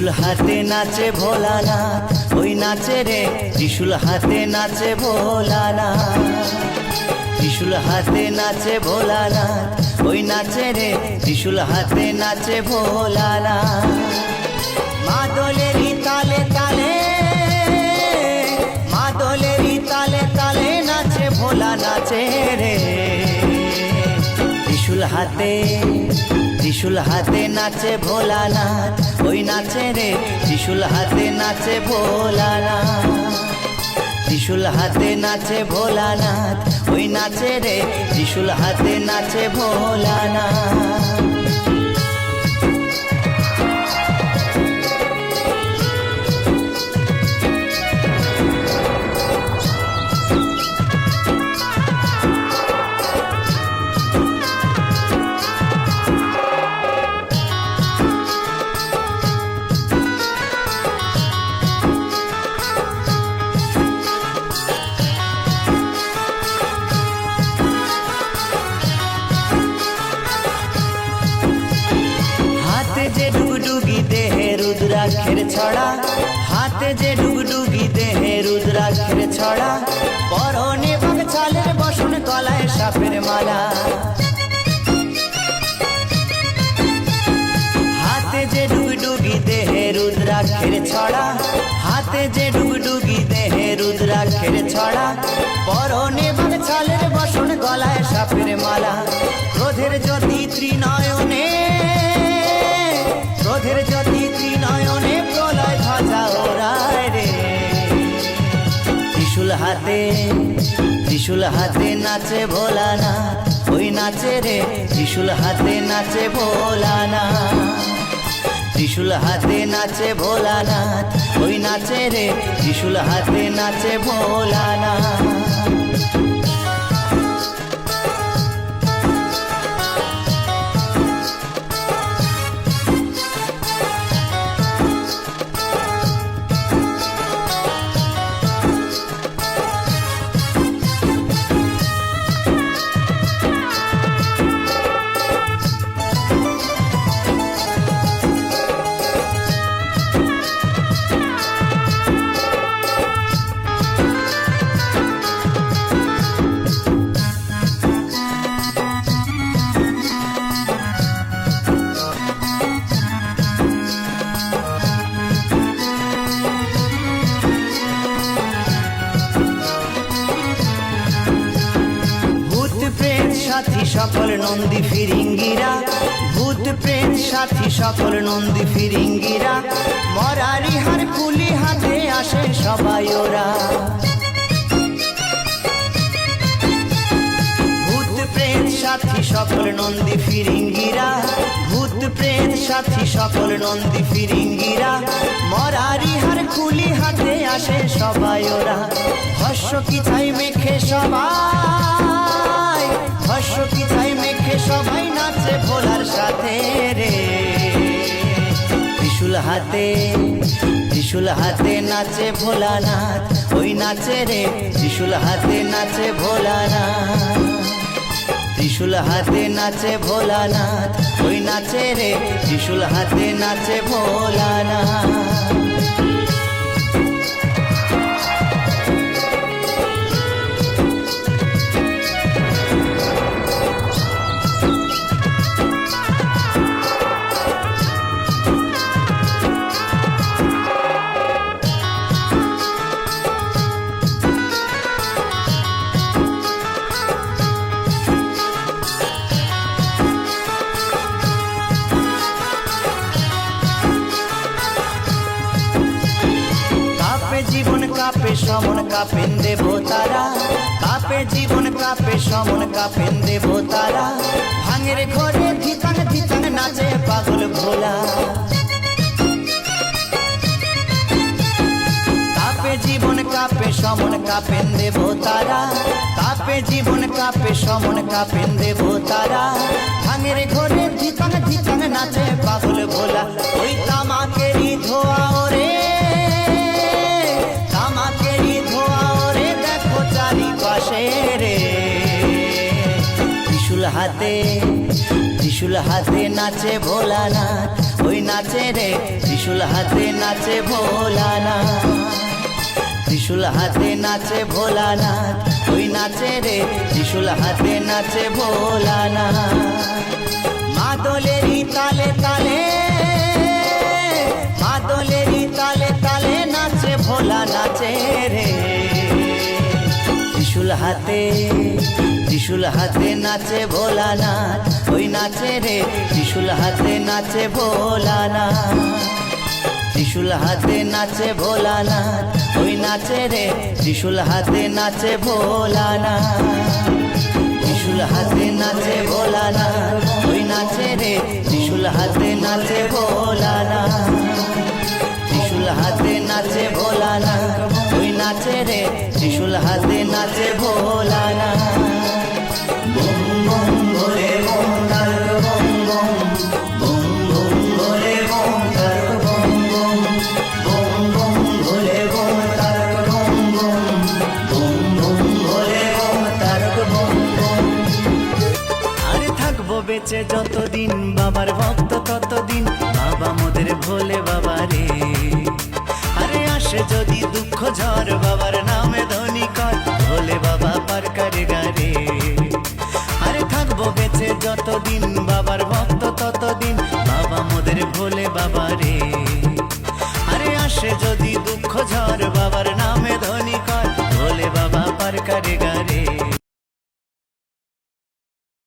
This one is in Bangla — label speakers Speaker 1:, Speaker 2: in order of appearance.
Speaker 1: ত্রিশূল হাতে নাচে ভোলানাথ, ওই নাচে রে ত্রিশূল হাতে নাচে ভোলানাথ। ত্রিশূল হাতে নাচে ভোলানাথ, ওই নাচে রে ত্রিশূল হাতে নাচে ভোলানাথ। মাদলেরই তালে তালে, মাদলেরই তালে তালে নাচে ভোলা নাচে রে। ত্রিশূল হাতে, ত্রিশূল হাতে নাচে ভোলানাথ, ওই নাচে রে ত্রিশূল হাতে নাচে ভোলানাথ। ত্রিশূল হাতে নাচে ভোলানাথ, ওই নাচে রে ত্রিশূল হাতে নাচে ভোলানাথ। যে ডুগডুগি দেহে রুদ্রাক্ষের ছড়া, হাতে যে ডুগডুগি দেহে রুদ্রাক্ষের ছড়া, পরনে বাঘ ছালের বসন গলায় সাপের মালা। হাতে যে ডুগডুগি দেহে রুদ্রাক্ষের ছড়া, হাতে যে ডুগডুগি দেহে রুদ্রাক্ষের ছড়া, পরনে বাঘ ছালের বসন গলায় সাপের মালা। ক্রোধের জ্যোতি ত্রিনয়নে, ক্রোধের জ্যোতি ত্রিনয়নে প্রলয় ধ্বজা ওড়ায় রে। ত্রিশূল হাতে, ত্রিশূল হাতে নাচে ভোলানাথ, ওই নাচে রে ত্রিশূল হাতে নাচে ভোলানাথ। ত্রিশূল হাতে নাচে ভোলানাথ, ওই নাচে রে ত্রিশূল হাতে নাচে ভোলানাথ। সাথী সকল নন্দী ফিরিঙ্গিরা, ভূত প্রেত সাথী সকল নন্দী ফিরিঙ্গিরা, মরারি হার কুলি হাতে আসে সবাই ওরা। ভূত প্রেত সাথী সকল নন্দী ফিরিঙ্গিরা, ভূত প্রেত সাথী সকল নন্দী ফিরিঙ্গিরা, মরারি হার কুলি হাতে আসে সবাই ওরা। হর্ষ কি চাই মেখে সবাই, হর্ষ কি চাই মেখে সবাই নাচে ভোলার সাথে রে। ত্রিশূল হাতে, ত্রিশূল হাতে নাচে ভোলানাথ, ওই নাচে রে ত্রিশূল হাতে নাচে ভোলানাথ। ত্রিশূল হাতে নাচে ভোলানাথ, ওই নাচে রে ত্রিশূল হাতে নাচে ভোলানাথ। জীবন কাপে সমন কাপেন দেবতারা, কাপে জীবন কাপে সমন কাপেন দেবতারা, ভাঙের ঘরে ধিতাং ধিতাং নাচে পাগল ভোলা। কাপে জীবন কাপে সমন কাপেন দেবতারা, কাপে জীবন কাপে সমন কাপেন দেবতারা, ভাঙের ঘরে ধিতাং ধিতাং নাচে পাগল ভোলা। ওই তামাকেরই ধোয়া ওরে, তামাকেরই ধোয়া ওরে দেখো চারিপাশে রে। ত্রিশূল হাতে, ত্রিশূল হাতে নাচে ভোলানাথ, ওই নাচে রে ত্রিশূল হাতে নাচে ভোলানাথ ত্রিশূল হাতে নাচে ভোলানাথ ওই নাচে রে ত্রিশূল হাতে নাচে ভোলানাথ মাদলেরই তালে তালে মাদলেরই তালে তালে নাচে ভোলা নাচে রে ত্রিশূল হাতে নাচে ভোলানাথ ওই নাচে রে ত্রিশূল হাতে নাচে ভোলানাথ ত্রিশূল হাতে নাচে ভোলানাথ ওই নাচে রে ত্রিশূল হাতে নাচে ভোলানাথ ত্রিশূল হাতে নাচে ভোলানাথ ওই নাচে রে ত্রিশূল হাতে নাচে ভোলানাথ ত্রিশূল হাতে নাচে ভোলানাথ ওই নাচে রে ত্রিশূল হাতে নাচে ভোলানাথ বুম বুম ভোলে বুম তারক বুম বুম বুম বুম ভোলে বুম তারক বুম বুম বুম বুম ভোলে বুম তারক বুম বুম বুম বুম ভোলে বুম তারক বুম বুম আরে থাকবো বেঁচে যতদিন বাবার ভক্ত ততদিন বাবা মোদের ভোলে বাবা রে আরে আসে যদি দুঃখ ঝড় বাবার নামে ধ্বনি কর ভোলে বাবা পার করে গারে আরে থাকবো বেঁচে যতদিন বাবার ভক্ত ততদিন বাবা মোদের ভোলে বাবা রে আরে আসে যদি দুঃখ ঝড় বাবার নামে